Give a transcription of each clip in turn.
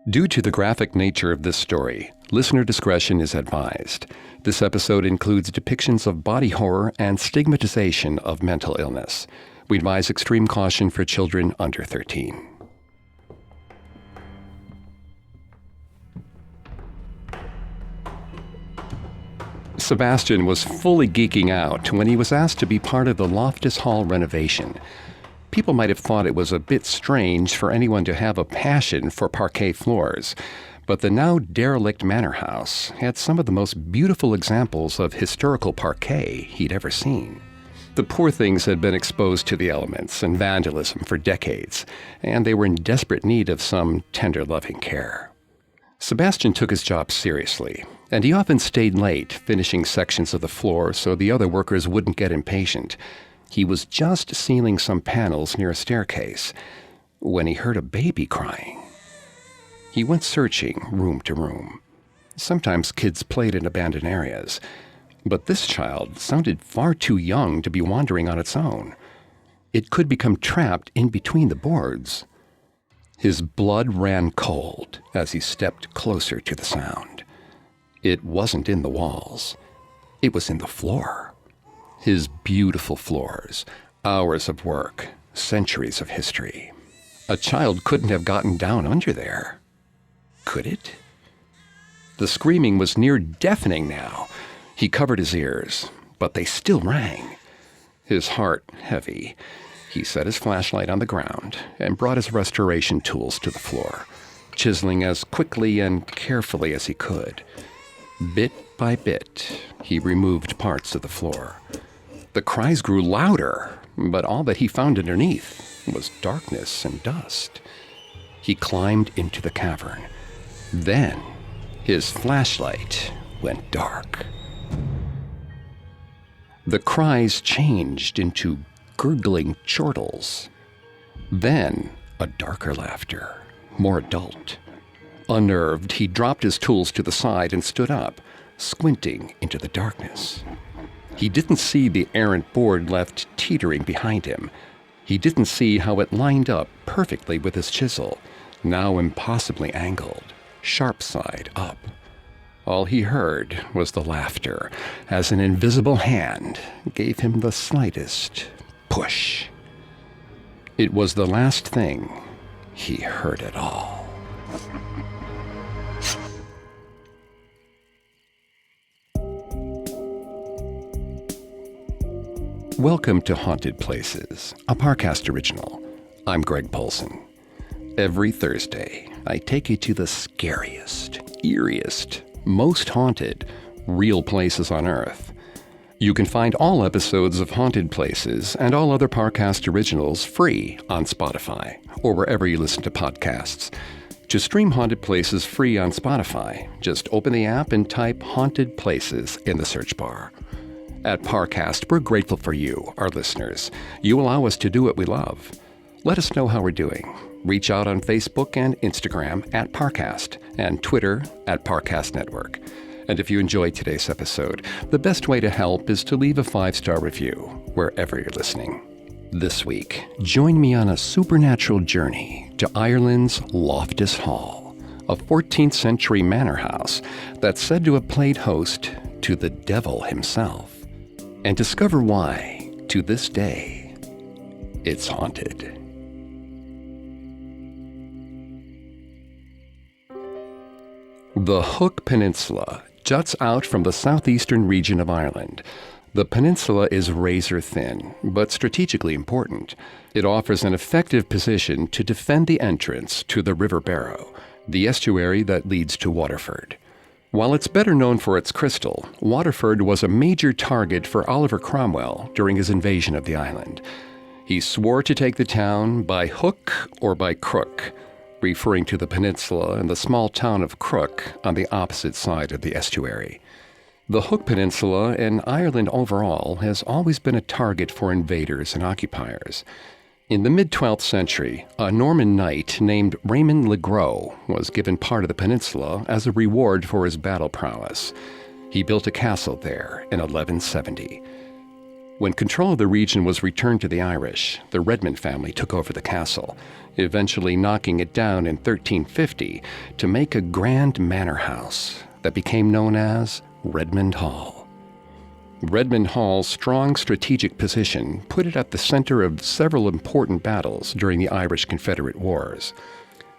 Due to the graphic nature of this story, listener discretion is advised. This episode includes depictions of body horror and stigmatization of mental illness. We advise extreme caution for children under 13. Sebastian was fully geeking out when he was asked to be part of the Loftus Hall renovation. People might have thought it was a bit strange for anyone to have a passion for parquet floors, but the now derelict manor house had some of the most beautiful examples of historical parquet he'd ever seen. The poor things had been exposed to the elements and vandalism for decades, and they were in desperate need of some tender, loving care. Sebastian took his job seriously, and he often stayed late finishing sections of the floor so the other workers wouldn't get impatient. He was just sealing some panels near a staircase when he heard a baby crying. He went searching room to room. Sometimes kids played in abandoned areas, but this child sounded far too young to be wandering on its own. It could become trapped in between the boards. His blood ran cold as he stepped closer to the sound. It wasn't in the walls. It was in the floor. His beautiful floors, hours of work, centuries of history. A child couldn't have gotten down under there. Could it? The screaming was near deafening now. He covered his ears, but they still rang. His heart heavy, he set his flashlight on the ground and brought his restoration tools to the floor, chiseling as quickly and carefully as he could. Bit by bit, he removed parts of the floor. The cries grew louder, but all that he found underneath was darkness and dust. He climbed into the cavern. Then, his flashlight went dark. The cries changed into gurgling chortles. Then, a darker laughter, more adult. Unnerved, he dropped his tools to the side and stood up, squinting into the darkness. He didn't see the errant board left teetering behind him. He didn't see how it lined up perfectly with his chisel, now impossibly angled, sharp side up. All he heard was the laughter as an invisible hand gave him the slightest push. It was the last thing he heard at all. Welcome to Haunted Places, a Parcast original. I'm Greg Polson. Every Thursday, I take you to the scariest, eeriest, most haunted, real places on Earth. You can find all episodes of Haunted Places and all other Parcast originals free on Spotify or wherever you listen to podcasts. To stream Haunted Places free on Spotify, just open the app and type Haunted Places in the search bar. At Parcast, we're grateful for you, our listeners. You allow us to do what we love. Let us know how we're doing. Reach out on Facebook and Instagram at Parcast and Twitter at Parcast Network. And if you enjoyed today's episode, the best way to help is to leave a 5-star review wherever you're listening. This week, join me on a supernatural journey to Ireland's Loftus Hall, a 14th century manor house that's said to have played host to the devil himself. And discover why, to this day, it's haunted. The Hook Peninsula juts out from the southeastern region of Ireland. The peninsula is razor thin, but strategically important. It offers an effective position to defend the entrance to the River Barrow, the estuary that leads to Waterford. While it's better known for its crystal, Waterford was a major target for Oliver Cromwell during his invasion of the island. He swore to take the town by hook or by crook, referring to the peninsula and the small town of Crook on the opposite side of the estuary. The Hook Peninsula and Ireland overall has always been a target for invaders and occupiers. In the mid-12th century, a Norman knight named Raymond le Gros was given part of the peninsula as a reward for his battle prowess. He built a castle there in 1170. When control of the region was returned to the Irish, the Redmond family took over the castle, eventually knocking it down in 1350 to make a grand manor house that became known as Redmond Hall. Redmond Hall's strong strategic position put it at the center of several important battles during the Irish Confederate Wars.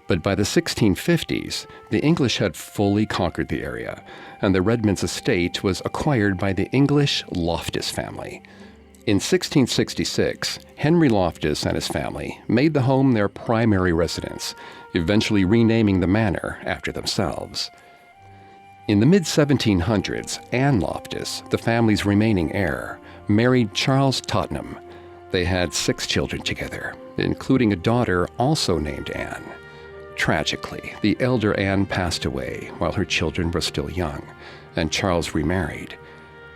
But by the 1650s, the English had fully conquered the area, and the Redmonds estate was acquired by the English Loftus family. In 1666, Henry Loftus and his family made the home their primary residence, eventually renaming the manor after themselves. In the mid-1700s, Anne Loftus, the family's remaining heir, married Charles Tottenham. They had 6 children together, including a daughter also named Anne. Tragically, the elder Anne passed away while her children were still young, and Charles remarried.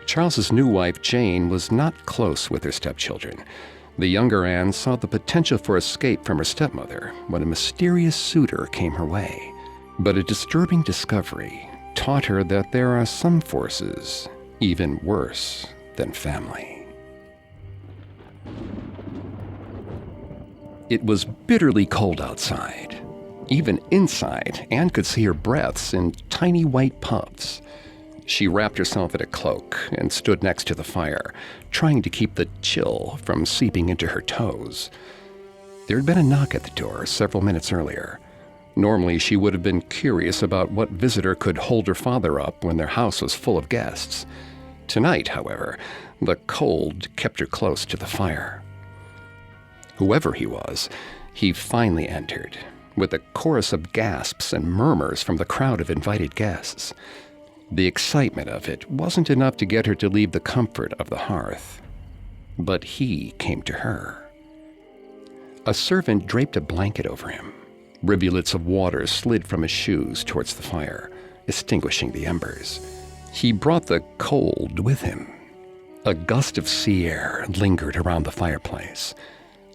Charles's new wife, Jane, was not close with her stepchildren. The younger Anne saw the potential for escape from her stepmother when a mysterious suitor came her way. But a disturbing discovery taught her that there are some forces even worse than family. It was bitterly cold outside. Even inside, Anne could see her breaths in tiny white puffs. She wrapped herself in a cloak and stood next to the fire, trying to keep the chill from seeping into her toes. There had been a knock at the door several minutes earlier. Normally, she would have been curious about what visitor could hold her father up when their house was full of guests. Tonight, however, the cold kept her close to the fire. Whoever he was, he finally entered, with a chorus of gasps and murmurs from the crowd of invited guests. The excitement of it wasn't enough to get her to leave the comfort of the hearth. But he came to her. A servant draped a blanket over him. Rivulets of water slid from his shoes towards the fire, extinguishing the embers. He brought the cold with him. A gust of sea air lingered around the fireplace.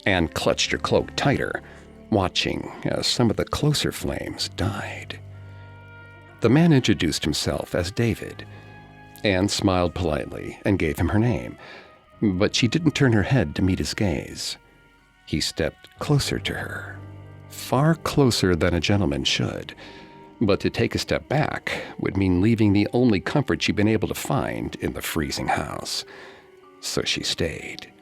Anne clutched her cloak tighter, watching as some of the closer flames died. The man introduced himself as David. Anne smiled politely and gave him her name, but she didn't turn her head to meet his gaze. He stepped closer to her, far closer than a gentleman should, but to take a step back would mean leaving the only comfort she'd been able to find in the freezing house. So she stayed.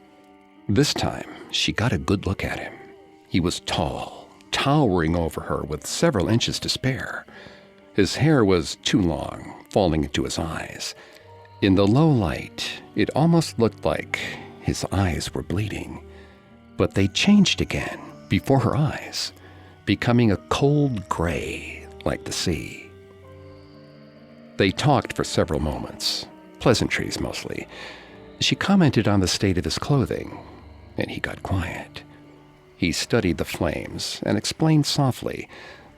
This time, she got a good look at him. He was tall, towering over her with several inches to spare. His hair was too long, falling into his eyes. In the low light, it almost looked like his eyes were bleeding. But they changed again before her eyes, becoming a cold gray like the sea. They talked for several moments, pleasantries mostly. She commented on the state of his clothing, and he got quiet. He studied the flames and explained softly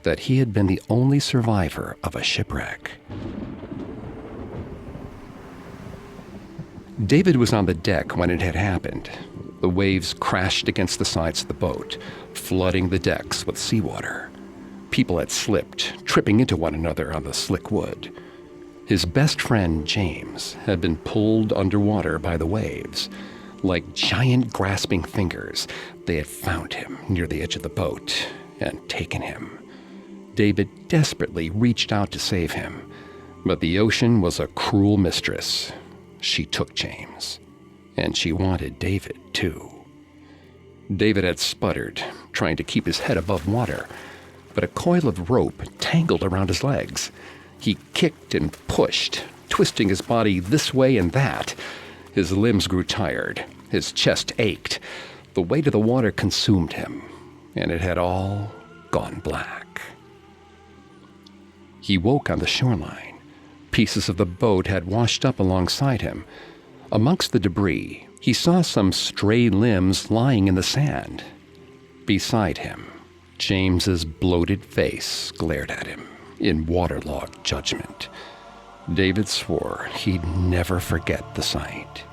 that he had been the only survivor of a shipwreck. David was on the deck when it had happened. The waves crashed against the sides of the boat, flooding the decks with seawater. People had slipped, tripping into one another on the slick wood. His best friend, James, had been pulled underwater by the waves. Like giant grasping fingers, they had found him near the edge of the boat and taken him. David desperately reached out to save him, but the ocean was a cruel mistress. She took James, and she wanted David too. David had sputtered, trying to keep his head above water, but a coil of rope tangled around his legs. He kicked and pushed, twisting his body this way and that. His limbs grew tired. His chest ached. The weight of the water consumed him, and it had all gone black. He woke on the shoreline. Pieces of the boat had washed up alongside him. Amongst the debris, he saw some stray limbs lying in the sand. Beside him, James's bloated face glared at him in waterlogged judgment. David swore he'd never forget the sight.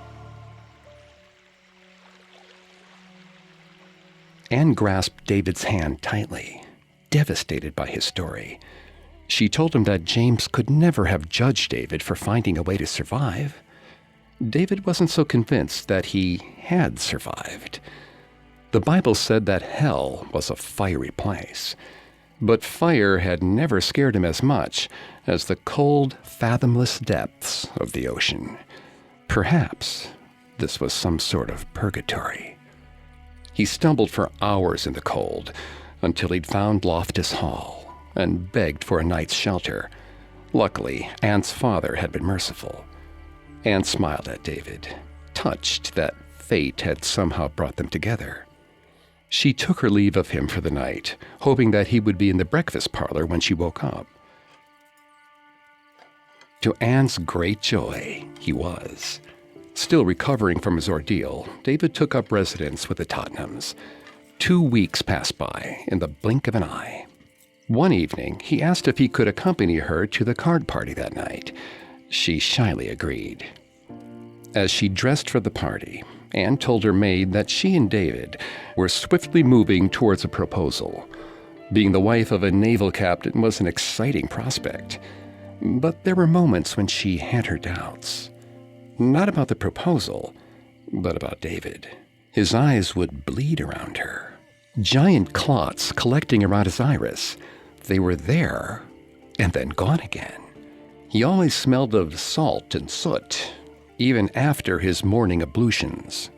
Anne grasped David's hand tightly, devastated by his story. She told him that James could never have judged David for finding a way to survive. David wasn't so convinced that he had survived. The Bible said that hell was a fiery place, but fire had never scared him as much as the cold, fathomless depths of the ocean. Perhaps this was some sort of purgatory. He stumbled for hours in the cold until he'd found Loftus Hall and begged for a night's shelter. Luckily, Anne's father had been merciful. Anne smiled at David, touched that fate had somehow brought them together. She took her leave of him for the night, hoping that he would be in the breakfast parlor when she woke up. To Anne's great joy, he was. Still recovering from his ordeal, David took up residence with the Tottenhams. 2 weeks passed by in the blink of an eye. One evening, he asked if he could accompany her to the card party that night. She shyly agreed. As she dressed for the party, Anne told her maid that she and David were swiftly moving towards a proposal. Being the wife of a naval captain was an exciting prospect. But there were moments when she had her doubts. Not about the proposal, but about David. His eyes would bleed around her. Giant clots collecting around his iris. They were there, and then gone again. He always smelled of salt and soot, even after his morning ablutions.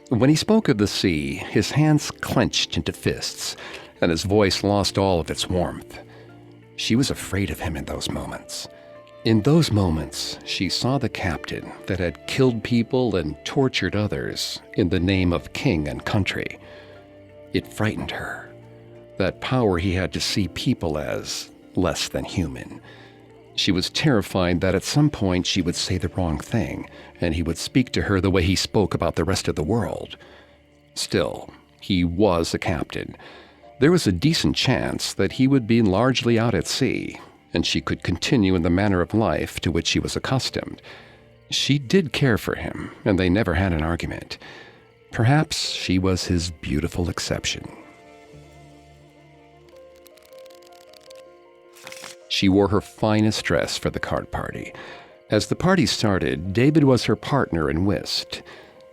When he spoke of the sea, his hands clenched into fists, and his voice lost all of its warmth. She was afraid of him in those moments. In those moments, she saw the captain that had killed people and tortured others in the name of king and country. It frightened her, that power he had to see people as less than human. She was terrified that at some point she would say the wrong thing, and he would speak to her the way he spoke about the rest of the world. Still, he was a captain. There was a decent chance that he would be largely out at sea, and she could continue in the manner of life to which she was accustomed. She did care for him, and they never had an argument. Perhaps she was his beautiful exception. She wore her finest dress for the card party. As the party started, David was her partner in whist,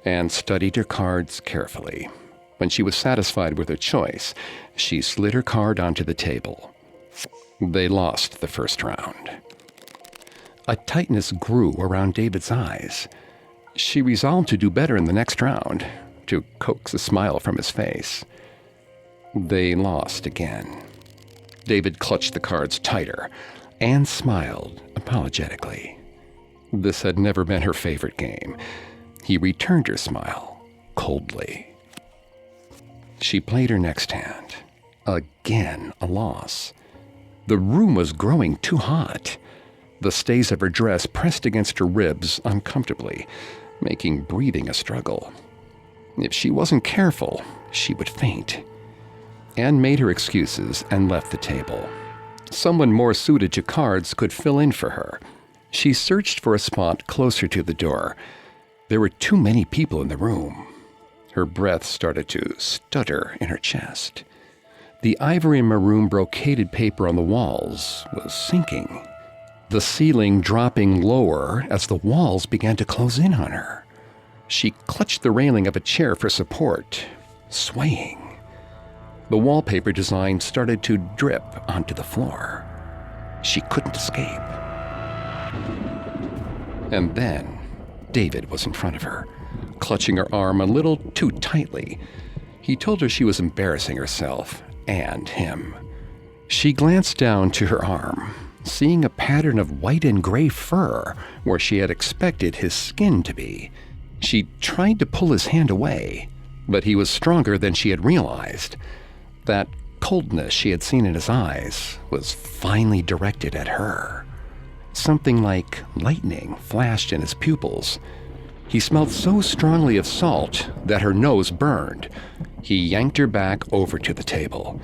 and studied her cards carefully. When she was satisfied with her choice, she slid her card onto the table. They lost the first round. A tightness grew around David's eyes. She resolved to do better in the next round, to coax a smile from his face. They lost again. David clutched the cards tighter. Anne smiled apologetically. This had never been her favorite game. He returned her smile coldly. She played her next hand. Again, a loss. The room was growing too hot. The stays of her dress pressed against her ribs uncomfortably, making breathing a struggle. If she wasn't careful, she would faint. Anne made her excuses and left the table. Someone more suited to cards could fill in for her. She searched for a spot closer to the door. There were too many people in the room. Her breath started to stutter in her chest. The ivory maroon brocaded paper on the walls was sinking, the ceiling dropping lower as the walls began to close in on her. She clutched the railing of a chair for support, swaying. The wallpaper design started to drip onto the floor. She couldn't escape. And then David was in front of her, clutching her arm a little too tightly. He told her she was embarrassing herself and him. She glanced down to her arm, seeing a pattern of white and gray fur where she had expected his skin to be. She tried to pull his hand away, but he was stronger than she had realized. That coldness she had seen in his eyes was finally directed at her. Something like lightning flashed in his pupils. He smelled so strongly of salt that her nose burned. He yanked her back over to the table.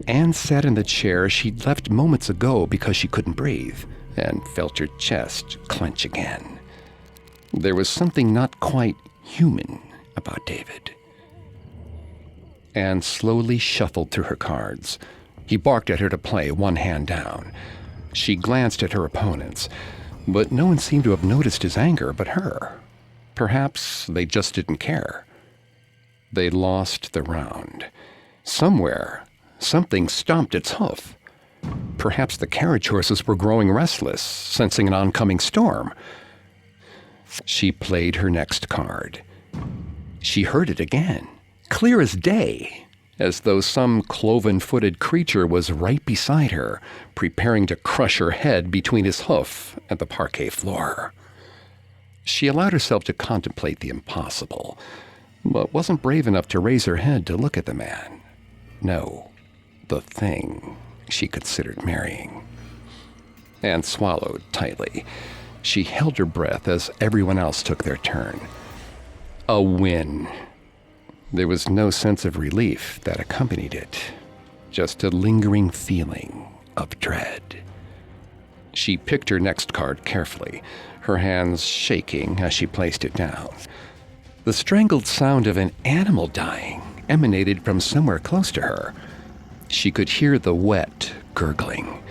Anne sat in the chair she'd left moments ago because she couldn't breathe, and felt her chest clench again. There was something not quite human about David. Anne slowly shuffled through her cards. He barked at her to play one hand down. She glanced at her opponents, but no one seemed to have noticed his anger but her. Perhaps they just didn't care. They lost the round. Somewhere, something stomped its hoof. Perhaps the carriage horses were growing restless, sensing an oncoming storm. She played her next card. She heard it again, clear as day, as though some cloven-footed creature was right beside her, preparing to crush her head between his hoof and the parquet floor. She allowed herself to contemplate the impossible, but wasn't brave enough to raise her head to look at the man. No, the thing she considered marrying. Anne swallowed tightly. She held her breath as everyone else took their turn. A win. There was no sense of relief that accompanied it, just a lingering feeling of dread. She picked her next card carefully, her hands shaking as she placed it down. The strangled sound of an animal dying emanated from somewhere close to her. She could hear the wet gurgling,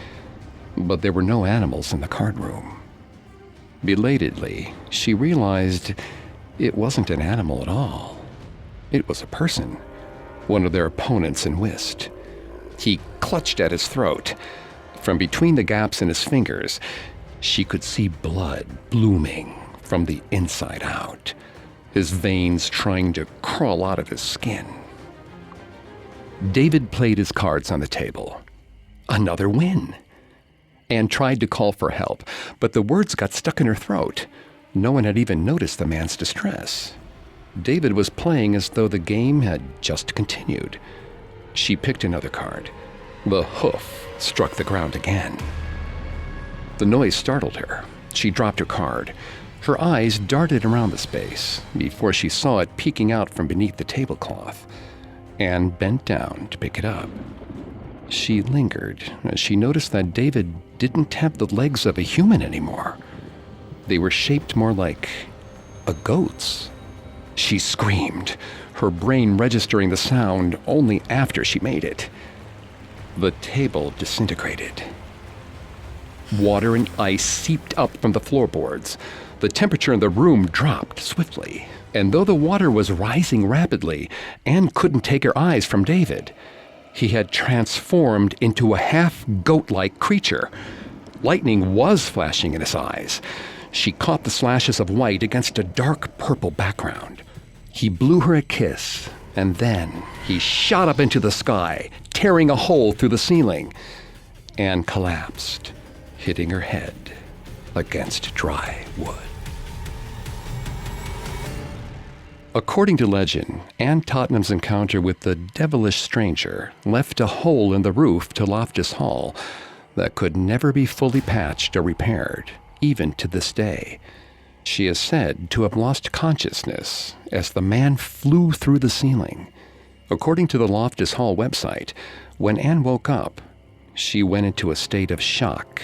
but there were no animals in the card room. Belatedly, she realized it wasn't an animal at all. It was a person, one of their opponents in whist. He clutched at his throat. From between the gaps in his fingers, she could see blood blooming from the inside out, his veins trying to crawl out of his skin. David played his cards on the table. Another win. Anne tried to call for help, but the words got stuck in her throat. No one had even noticed the man's distress. David was playing as though the game had just continued. She picked another card. The hoof struck the ground again. The noise startled her. She dropped her card. Her eyes darted around the space before she saw it peeking out from beneath the tablecloth. Anne bent down to pick it up. She lingered as she noticed that David didn't have the legs of a human anymore. They were shaped more like a goat's. She screamed, her brain registering the sound only after she made it. The table disintegrated. Water and ice seeped up from the floorboards. The temperature in the room dropped swiftly, and though the water was rising rapidly, Anne couldn't take her eyes from David. He had transformed into a half-goat-like creature. Lightning was flashing in his eyes. She caught the slashes of white against a dark purple background. He blew her a kiss, and then he shot up into the sky, tearing a hole through the ceiling. Anne collapsed, hitting her head against dry wood. According to legend, Anne Tottenham's encounter with the devilish stranger left a hole in the roof to Loftus Hall that could never be fully patched or repaired, even to this day. She is said to have lost consciousness as the man flew through the ceiling. According to the Loftus Hall website, when Anne woke up, she went into a state of shock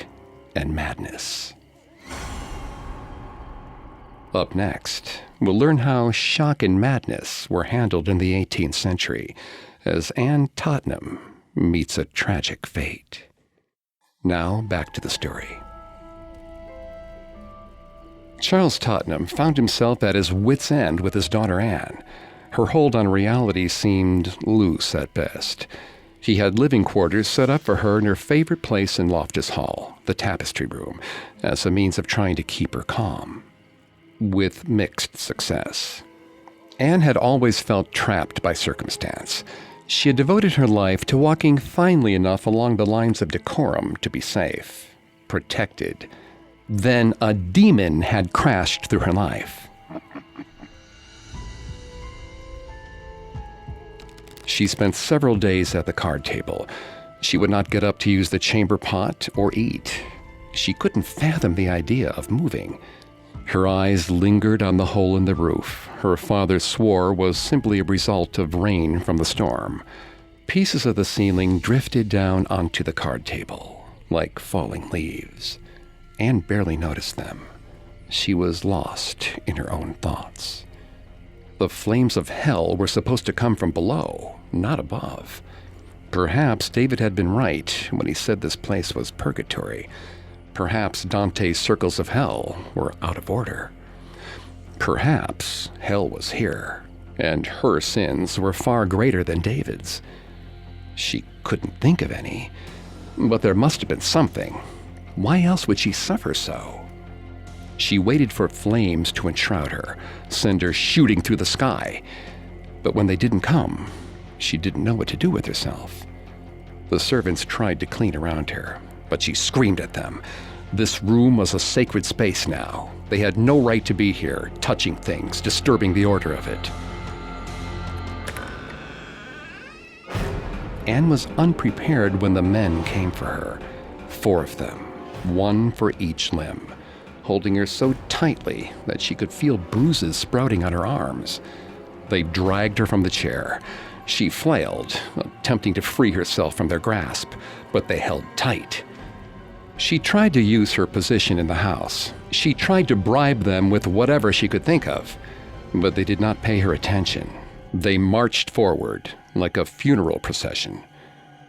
and madness. Up next, we'll learn how shock and madness were handled in the 18th century as Anne Tottenham meets a tragic fate. Now, back to the story. Charles Tottenham found himself at his wit's end with his daughter Anne. Her hold on reality seemed loose at best. He had living quarters set up for her in her favorite place in Loftus Hall, the tapestry room, as a means of trying to keep her calm. With mixed success. Anne had always felt trapped by circumstance. She had devoted her life to walking finely enough along the lines of decorum to be safe, protected. Then a demon had crashed through her life. She spent several days at the card table. She would not get up to use the chamber pot or eat. She couldn't fathom the idea of moving. Her eyes lingered on the hole in the roof. Her father swore was simply a result of rain from the storm. Pieces of the ceiling drifted down onto the card table, like falling leaves. Anne barely noticed them. She was lost in her own thoughts. The flames of hell were supposed to come from below, not above. Perhaps David had been right when he said this place was purgatory. Perhaps Dante's circles of hell were out of order. Perhaps hell was here, and her sins were far greater than David's. She couldn't think of any, but there must have been something. Why else would she suffer so? She waited for flames to enshroud her, send her shooting through the sky. But when they didn't come, she didn't know what to do with herself. The servants tried to clean around her, but she screamed at them. This room was a sacred space now. They had no right to be here, touching things, disturbing the order of it. Anne was unprepared when the men came for her. 4 of them, 1 for each limb, holding her so tightly that she could feel bruises sprouting on her arms. They dragged her from the chair. She flailed, attempting to free herself from their grasp, but they held tight. She tried to use her position in the house. She tried to bribe them with whatever she could think of, but they did not pay her attention. They marched forward like a funeral procession.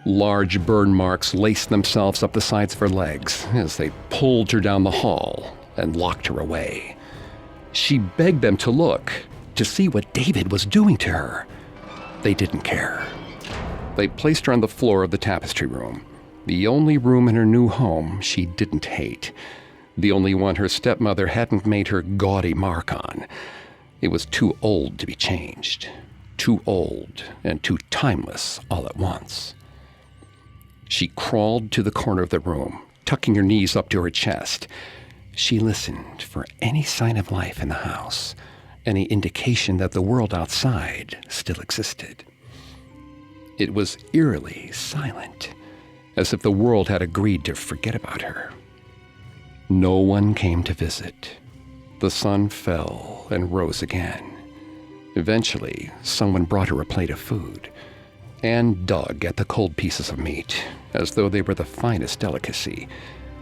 Large burn marks laced themselves up the sides of her legs as they pulled her down the hall and locked her away. She begged them to look, to see what David was doing to her. They didn't care. They placed her on the floor of the tapestry room, the only room in her new home she didn't hate, the only one her stepmother hadn't made her gaudy mark on. It was too old to be changed, too old and too timeless all at once. She crawled to the corner of the room, tucking her knees up to her chest. She listened for any sign of life in the house, any indication that the world outside still existed. It was eerily silent, as if the world had agreed to forget about her. No one came to visit. The sun fell and rose again. Eventually, someone brought her a plate of food. Anne dug at the cold pieces of meat, as though they were the finest delicacy.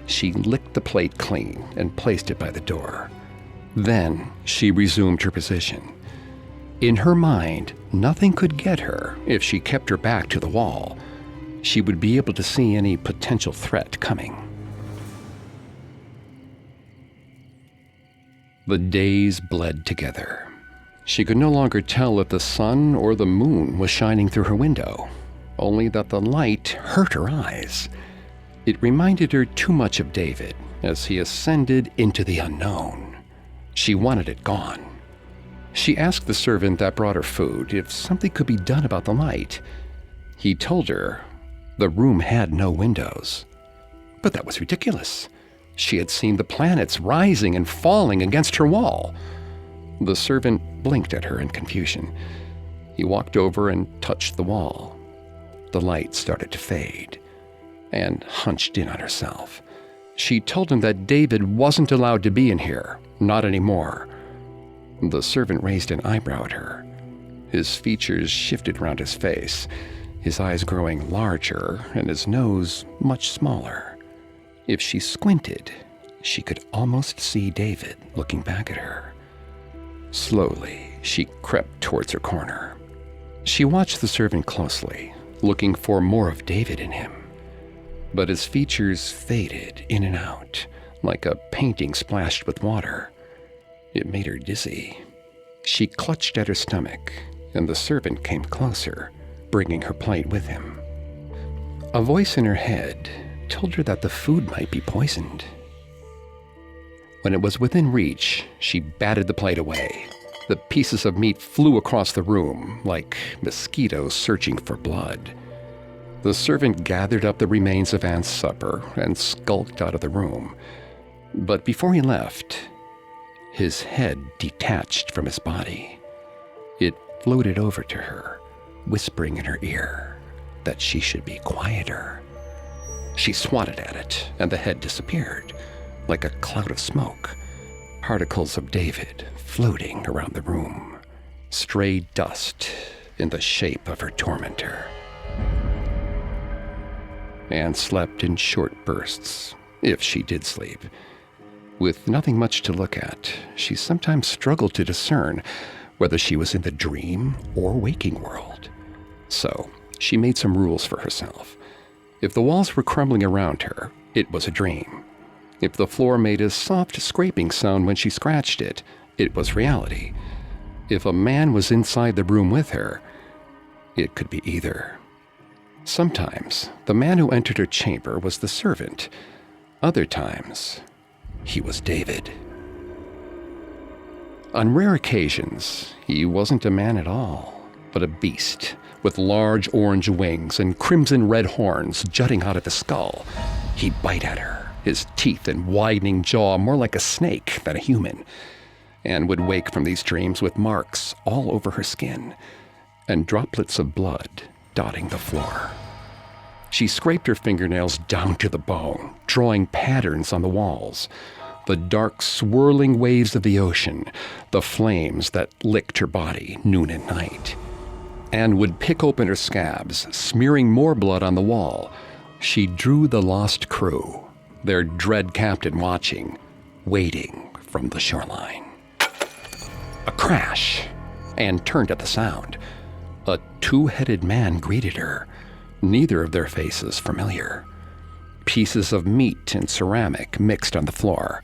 She licked the plate clean and placed it by the door. Then she resumed her position. In her mind, nothing could get her if she kept her back to the wall. She would be able to see any potential threat coming. The days bled together. She could no longer tell if the sun or the moon was shining through her window, only that the light hurt her eyes. It reminded her too much of David as he ascended into the unknown. She wanted it gone. She asked the servant that brought her food if something could be done about the light. He told her the room had no windows. But that was ridiculous. She had seen the planets rising and falling against her wall. The servant blinked at her in confusion. He walked over and touched the wall. The light started to fade. Anne hunched in on herself. She told him that David wasn't allowed to be in here, not anymore. The servant raised an eyebrow at her. His features shifted around his face, his eyes growing larger and his nose much smaller. If she squinted, she could almost see David looking back at her. Slowly, she crept towards her corner. She watched the servant closely, looking for more of David in him. But his features faded in and out, like a painting splashed with water. It made her dizzy. She clutched at her stomach, and the servant came closer, bringing her plate with him. A voice in her head told her that the food might be poisoned. When it was within reach, she batted the plate away. The pieces of meat flew across the room like mosquitoes searching for blood. The servant gathered up the remains of Anne's supper and skulked out of the room. But before he left, his head detached from his body. It floated over to her, whispering in her ear that she should be quieter. She swatted at it, and the head disappeared, like a cloud of smoke, particles of David floating around the room, stray dust in the shape of her tormentor. Anne slept in short bursts, if she did sleep. With nothing much to look at, she sometimes struggled to discern whether she was in the dream or waking world. So, she made some rules for herself. If the walls were crumbling around her, it was a dream. If the floor made a soft scraping sound when she scratched it, it was reality. If a man was inside the room with her, it could be either. Sometimes, the man who entered her chamber was the servant. Other times, he was David. On rare occasions, he wasn't a man at all, but a beast with large orange wings and crimson-red horns jutting out of his skull. He'd bite at her, his teeth and widening jaw more like a snake than a human. Anne would wake from these dreams with marks all over her skin and droplets of blood dotting the floor. She scraped her fingernails down to the bone, drawing patterns on the walls. The dark, swirling waves of the ocean, the flames that licked her body noon and night. Anne would pick open her scabs, smearing more blood on the wall. She drew the lost crew, their dread captain watching, waiting from the shoreline. A crash. Anne turned at the sound. A two-headed man greeted her, neither of their faces familiar. Pieces of meat and ceramic mixed on the floor.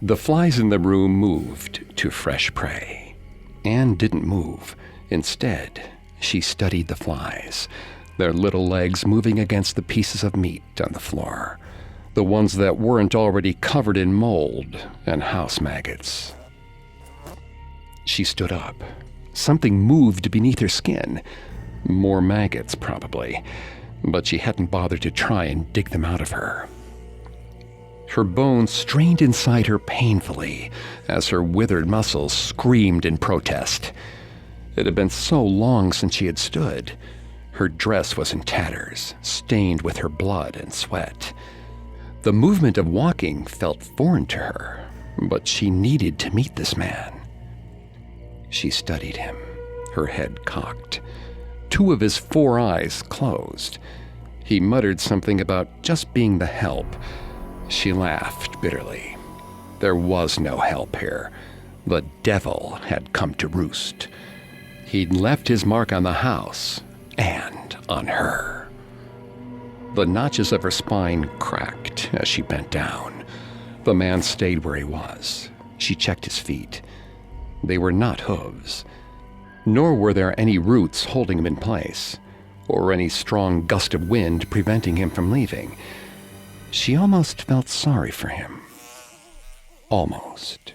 The flies in the room moved to fresh prey. Anne didn't move. Instead, she studied the flies, their little legs moving against the pieces of meat on the floor, the ones that weren't already covered in mold and house maggots. She stood up. Something moved beneath her skin. More maggots, probably, but she hadn't bothered to try and dig them out of her. Her bones strained inside her painfully as her withered muscles screamed in protest. It had been so long since she had stood. Her dress was in tatters, stained with her blood and sweat. The movement of walking felt foreign to her, but she needed to meet this man. She studied him, her head cocked. Two of his 4 eyes closed. He muttered something about just being the help. She laughed bitterly. There was no help here. The devil had come to roost. He'd left his mark on the house and on her. The notches of her spine cracked as she bent down. The man stayed where he was. She checked his feet. They were not hooves, nor were there any roots holding him in place, or any strong gust of wind preventing him from leaving. She almost felt sorry for him. Almost.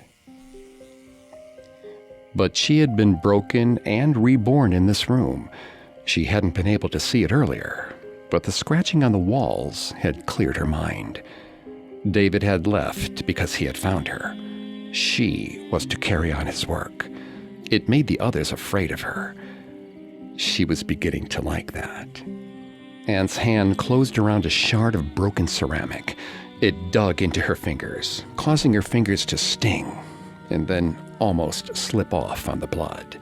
But she had been broken and reborn in this room. She hadn't been able to see it earlier, but the scratching on the walls had cleared her mind. David had left because he had found her. She was to carry on his work. It made the others afraid of her. She was beginning to like that. Anne's hand closed around a shard of broken ceramic. It dug into her fingers, causing her fingers to sting, and then almost slip off on the blood.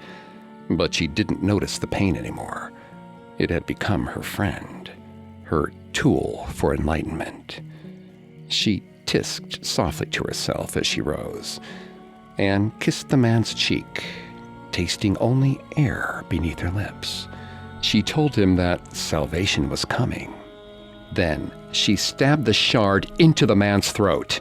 But she didn't notice the pain anymore. It had become her friend, her tool for enlightenment. She tisked softly to herself as she rose, and kissed the man's cheek, tasting only air beneath her lips. She told him that salvation was coming. Then she stabbed the shard into the man's throat.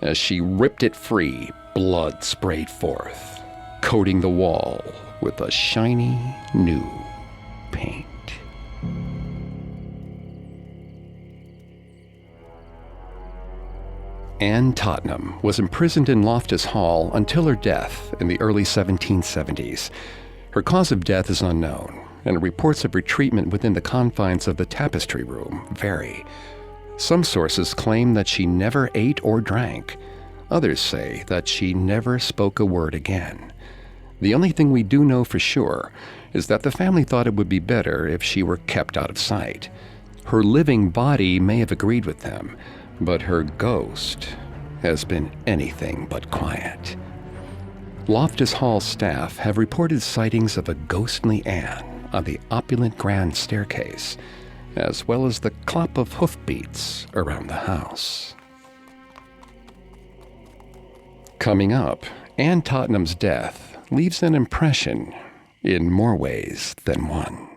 As she ripped it free, blood sprayed forth, coating the wall with a shiny new paint. Anne Tottenham was imprisoned in Loftus Hall until her death in the early 1770s. Her cause of death is unknown, and reports of her treatment within the confines of the tapestry room vary. Some sources claim that she never ate or drank. Others say that she never spoke a word again. The only thing we do know for sure is that the family thought it would be better if she were kept out of sight. Her living body may have agreed with them, but her ghost has been anything but quiet. Loftus Hall staff have reported sightings of a ghostly Anne on the opulent grand staircase, as well as the clop of hoofbeats around the house. Coming up, Anne Tottenham's death leaves an impression in more ways than one.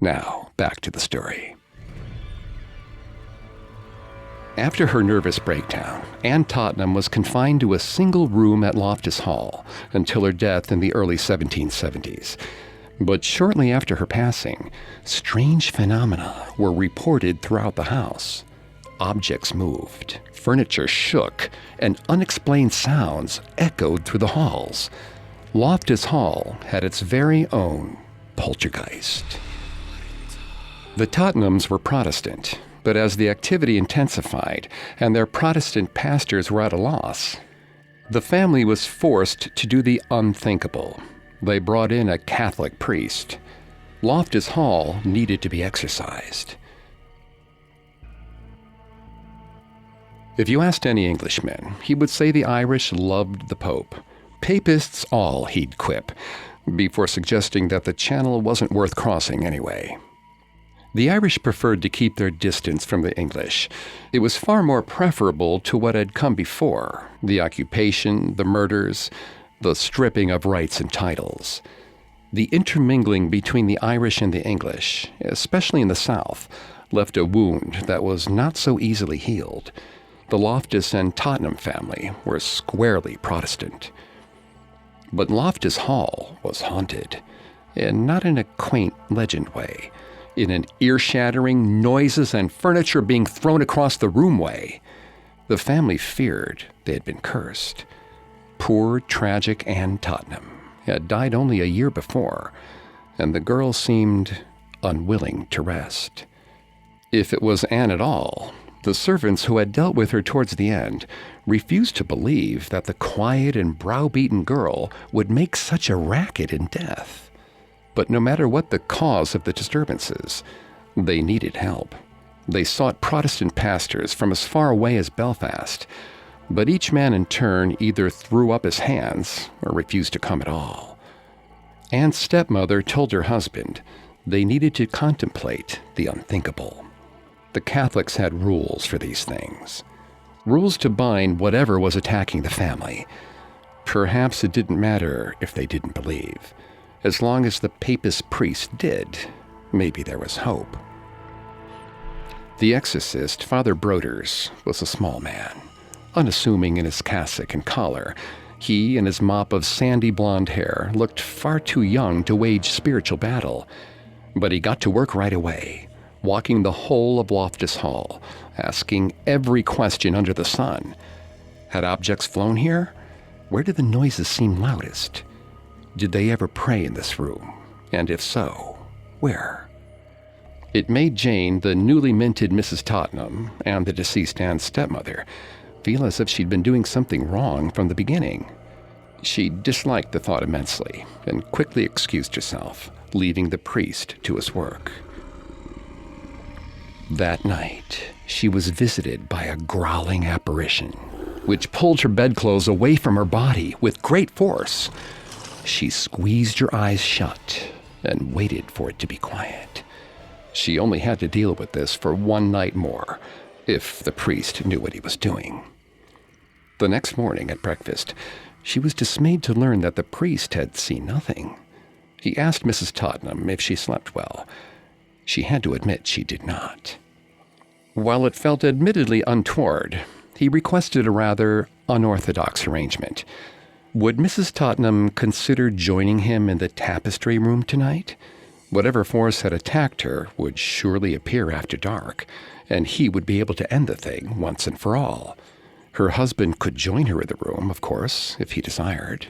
Now, back to the story. After her nervous breakdown, Anne Tottenham was confined to a single room at Loftus Hall until her death in the early 1770s. But shortly after her passing, strange phenomena were reported throughout the house. Objects moved, furniture shook, and unexplained sounds echoed through the halls. Loftus Hall had its very own poltergeist. The Tottenhams were Protestant, but as the activity intensified and their Protestant pastors were at a loss, the family was forced to do the unthinkable. They brought in a Catholic priest. Loftus Hall needed to be exorcised. If you asked any Englishman, he would say the Irish loved the Pope. Papists all, he'd quip, before suggesting that the channel wasn't worth crossing anyway. The Irish preferred to keep their distance from the English. It was far more preferable to what had come before: the occupation, the murders, the stripping of rights and titles. The intermingling between the Irish and the English, especially in the South, left a wound that was not so easily healed. The Loftus and Tottenham family were squarely Protestant. But Loftus Hall was haunted, and not in a quaint legend way, in an ear-shattering, noises and furniture being thrown across the room way. The family feared they had been cursed. Poor, tragic Anne Tottenham had died only a year before, and the girl seemed unwilling to rest. If it was Anne at all, the servants who had dealt with her towards the end refused to believe that the quiet and browbeaten girl would make such a racket in death. But no matter what the cause of the disturbances, they needed help. They sought Protestant pastors from as far away as Belfast, but each man in turn either threw up his hands or refused to come at all. Anne's stepmother told her husband they needed to contemplate the unthinkable. The Catholics had rules for these things, rules to bind whatever was attacking the family. Perhaps it didn't matter if they didn't believe. As long as the papist priest did, maybe there was hope. The exorcist, Father Broders, was a small man, unassuming in his cassock and collar. He and his mop of sandy blonde hair looked far too young to wage spiritual battle. But he got to work right away, walking the whole of Loftus Hall, asking every question under the sun. Had objects flown here? Where did the noises seem loudest? Did they ever pray in this room? And if so, where? It made Jane, the newly minted Mrs. Tottenham, and the deceased Anne's stepmother, feel as if she'd been doing something wrong from the beginning. She disliked the thought immensely and quickly excused herself, leaving the priest to his work. That night, she was visited by a growling apparition, which pulled her bedclothes away from her body with great force. She squeezed her eyes shut and waited for it to be quiet. She only had to deal with this for one night more, if the priest knew what he was doing. The next morning at breakfast, she was dismayed to learn that the priest had seen nothing. He asked Mrs. Tottenham if she slept well. She had to admit she did not. While it felt admittedly untoward, he requested a rather unorthodox arrangement. Would Mrs. Tottenham consider joining him in the tapestry room tonight? Whatever force had attacked her would surely appear after dark, and he would be able to end the thing once and for all. Her husband could join her in the room, of course, if he desired.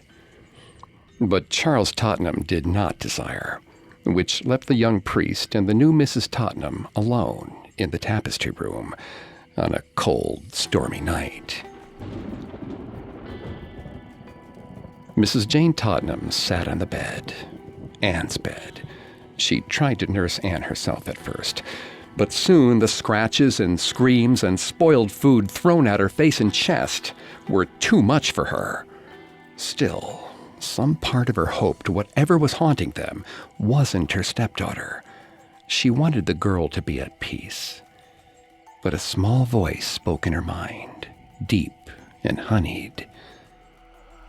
But Charles Tottenham did not desire, which left the young priest and the new Mrs. Tottenham alone in the tapestry room on a cold, stormy night. Mrs. Jane Tottenham sat on the bed, Anne's bed. She tried to nurse Anne herself at first, but soon the scratches and screams and spoiled food thrown at her face and chest were too much for her. Still, some part of her hoped whatever was haunting them wasn't her stepdaughter. She wanted the girl to be at peace. But a small voice spoke in her mind, deep and honeyed.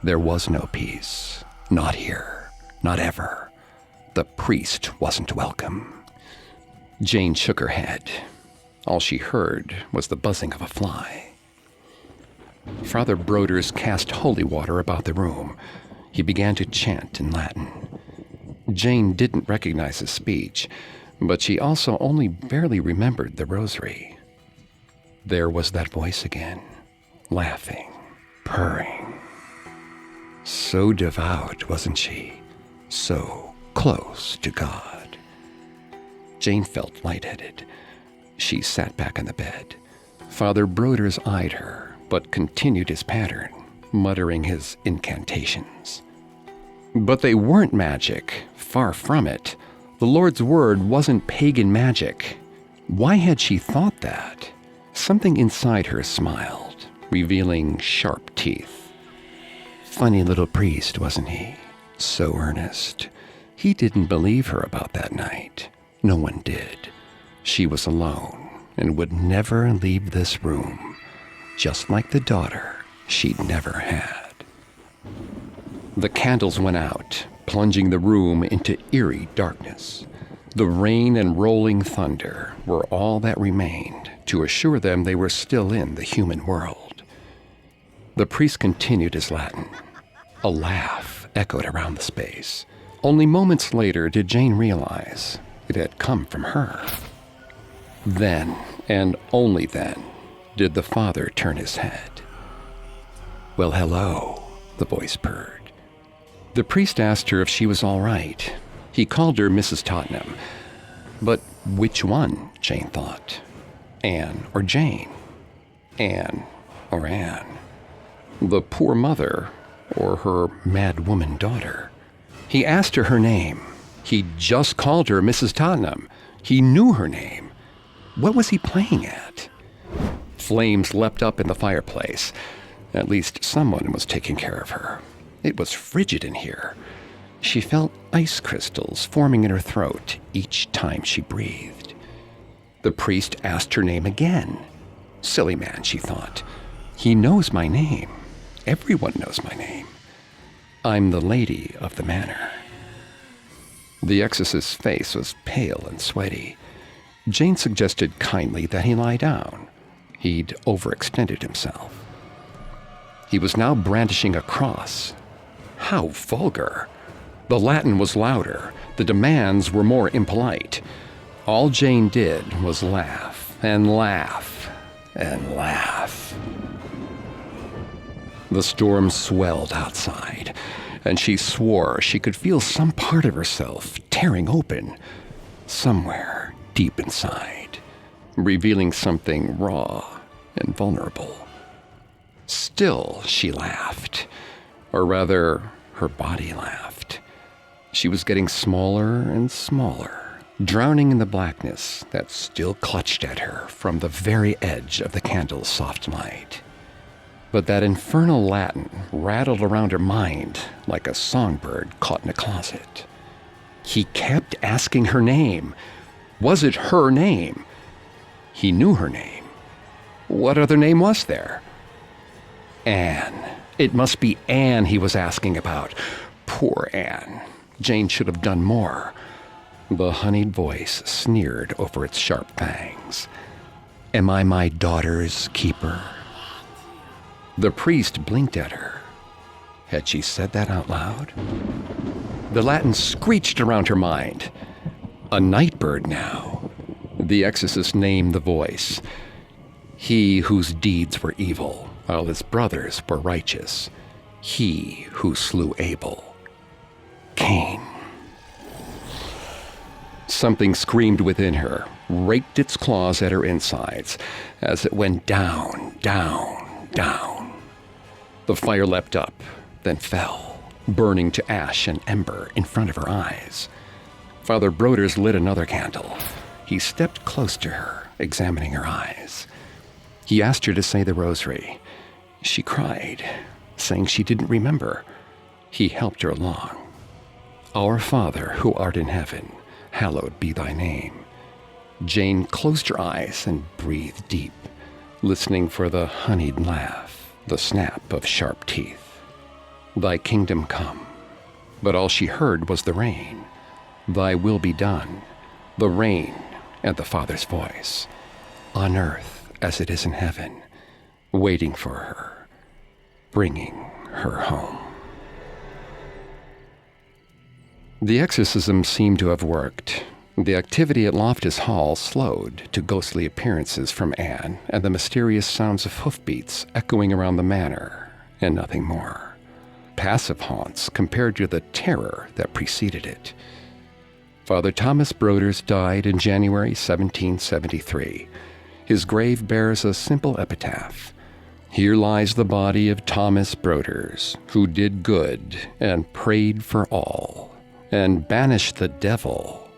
There was no peace. Not here. Not ever. The priest wasn't welcome. Jane shook her head. All she heard was the buzzing of a fly. Father Broders cast holy water about the room. He began to chant in Latin. Jane didn't recognize his speech, but she also only barely remembered the rosary. There was that voice again, laughing, purring. So devout, wasn't she? So close to God. Jane felt lightheaded. She sat back in the bed. Father Broders eyed her, but continued his pattern, muttering his incantations. But they weren't magic, far from it. The Lord's word wasn't pagan magic. Why had she thought that? Something inside her smiled, revealing sharp teeth. Funny little priest, wasn't he? So earnest. He didn't believe her about that night. No one did. She was alone and would never leave this room, just like the daughter she'd never had. The candles went out, plunging the room into eerie darkness. The rain and rolling thunder were all that remained to assure them they were still in the human world. The priest continued his Latin. A laugh echoed around the space. Only moments later did Jane realize it had come from her. Then, and only then, did the father turn his head. "Well, hello," the voice purred. The priest asked her if she was all right. He called her Mrs. Tottenham. But which one, Jane thought? Anne or Jane? Anne or Anne? The poor mother or her mad woman daughter? He asked her name. He just called her Mrs. Tottenham. He knew her name. What was he playing at? Flames leapt up in the fireplace. At least someone was taking care of her. It was frigid in here. She felt ice crystals forming in her throat each time she breathed. The priest asked her name again. Silly man, she thought. He knows my name. Everyone knows my name. I'm the lady of the manor. The exorcist's face was pale and sweaty. Jane suggested kindly that he lie down. He'd overextended himself. He was now brandishing a cross. How vulgar. The Latin was louder. The demands were more impolite. All Jane did was laugh and laugh and laugh. The storm swelled outside, and she swore she could feel some part of herself tearing open, somewhere deep inside, revealing something raw and vulnerable. Still, she laughed. Or rather, her body laughed. She was getting smaller and smaller, drowning in the blackness that still clutched at her from the very edge of the candle's soft light. But that infernal Latin rattled around her mind like a songbird caught in a closet. He kept asking her name. Was it her name? He knew her name. What other name was there? Anne. It must be Anne he was asking about. Poor Anne. Jane should have done more. The honeyed voice sneered over its sharp fangs. Am I my daughter's keeper? The priest blinked at her. Had she said that out loud? The Latin screeched around her mind. A night bird now. The exorcist named the voice. He whose deeds were evil, while his brothers were righteous. He who slew Abel. Cain. Something screamed within her, raked its claws at her insides as it went down, down, down. The fire leapt up, then fell, burning to ash and ember in front of her eyes. Father Broders lit another candle. He stepped close to her, examining her eyes. He asked her to say the rosary. She cried, saying she didn't remember. He helped her along. Our Father, who art in heaven, hallowed be thy name. Jane closed her eyes and breathed deep, listening for the honeyed laugh, the snap of sharp teeth. Thy kingdom come. But all she heard was the rain. Thy will be done. The rain and the Father's voice. on earth as it is in heaven, waiting for her, bringing her home. The exorcism seemed to have worked. The activity at Loftus Hall slowed to ghostly appearances from Anne and the mysterious sounds of hoofbeats echoing around the manor, and nothing more. Passive haunts compared to the terror that preceded it. Father Thomas Broders died in January 1773. His grave bears a simple epitaph. Here lies the body of Thomas Broders, who did good and prayed for all, and banished the devil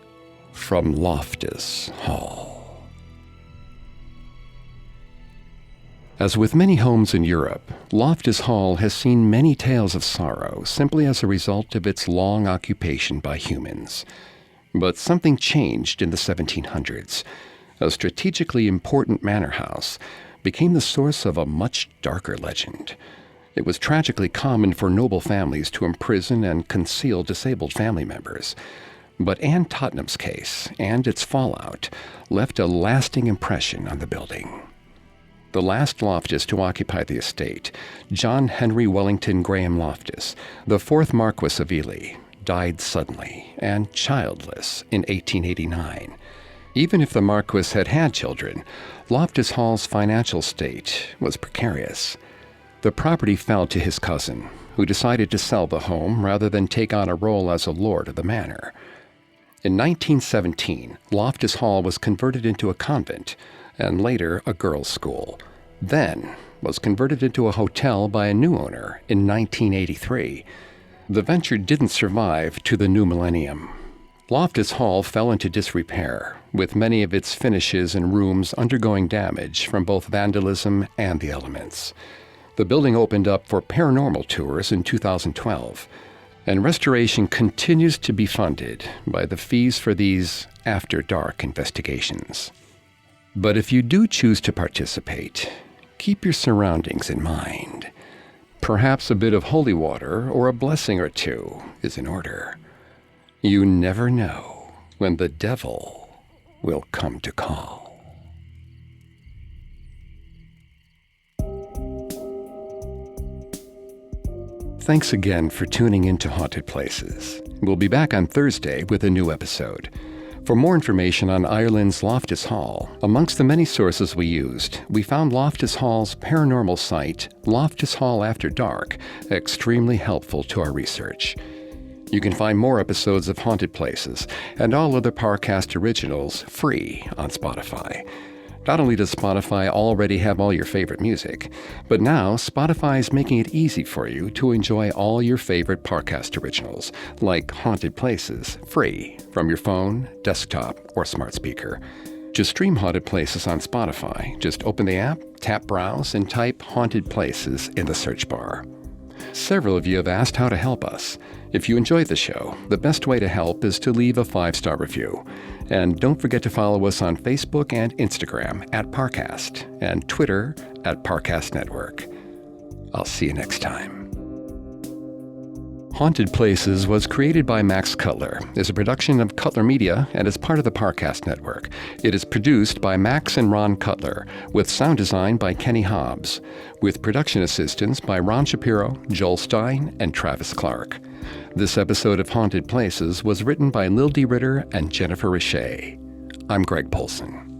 from Loftus Hall. As with many homes in Europe, Loftus Hall has seen many tales of sorrow simply as a result of its long occupation by humans. But something changed in the 1700s. A strategically important manor house became the source of a much darker legend. It was tragically common for noble families to imprison and conceal disabled family members. But Anne Tottenham's case and its fallout left a lasting impression on the building. The last Loftus to occupy the estate, John Henry Wellington Graham Loftus, the fourth Marquess of Ely, died suddenly and childless in 1889. Even if the Marquess had had children, Loftus Hall's financial state was precarious. The property fell to his cousin, who decided to sell the home rather than take on a role as a lord of the manor. In 1917, Loftus Hall was converted into a convent and later a girls' school, then was converted into a hotel by a new owner in 1983. The venture didn't survive to the new millennium. Loftus Hall fell into disrepair, with many of its finishes and rooms undergoing damage from both vandalism and the elements. The building opened up for paranormal tours in 2012, and restoration continues to be funded by the fees for these after-dark investigations. But if you do choose to participate, keep your surroundings in mind. Perhaps a bit of holy water or a blessing or two is in order. You never know when the devil will come to call. Thanks again for tuning in to Haunted Places. We'll be back on Thursday with a new episode. For more information on Ireland's Loftus Hall, amongst the many sources we used, we found Loftus Hall's paranormal site, Loftus Hall After Dark, extremely helpful to our research. You can find more episodes of Haunted Places and all other Parcast originals free on Spotify. Not only does Spotify already have all your favorite music, but now Spotify is making it easy for you to enjoy all your favorite Parcast originals, like Haunted Places, free from your phone, desktop, or smart speaker. Just stream Haunted Places on Spotify. Just open the app, tap Browse, and type Haunted Places in the search bar. Several of you have asked how to help us. If you enjoyed the show, the best way to help is to leave a 5-star review. And don't forget to follow us on Facebook and Instagram at Parcast and Twitter at Parcast Network. I'll see you next time. Haunted Places was created by Max Cutler, is a production of Cutler Media, and is part of the Parcast Network. It is produced by Max and Ron Cutler, with sound design by Kenny Hobbs, with production assistance by Ron Shapiro, Joel Stein, and Travis Clark. This episode of Haunted Places was written by Lil D. Ritter and Jennifer Richey. I'm Greg Polson.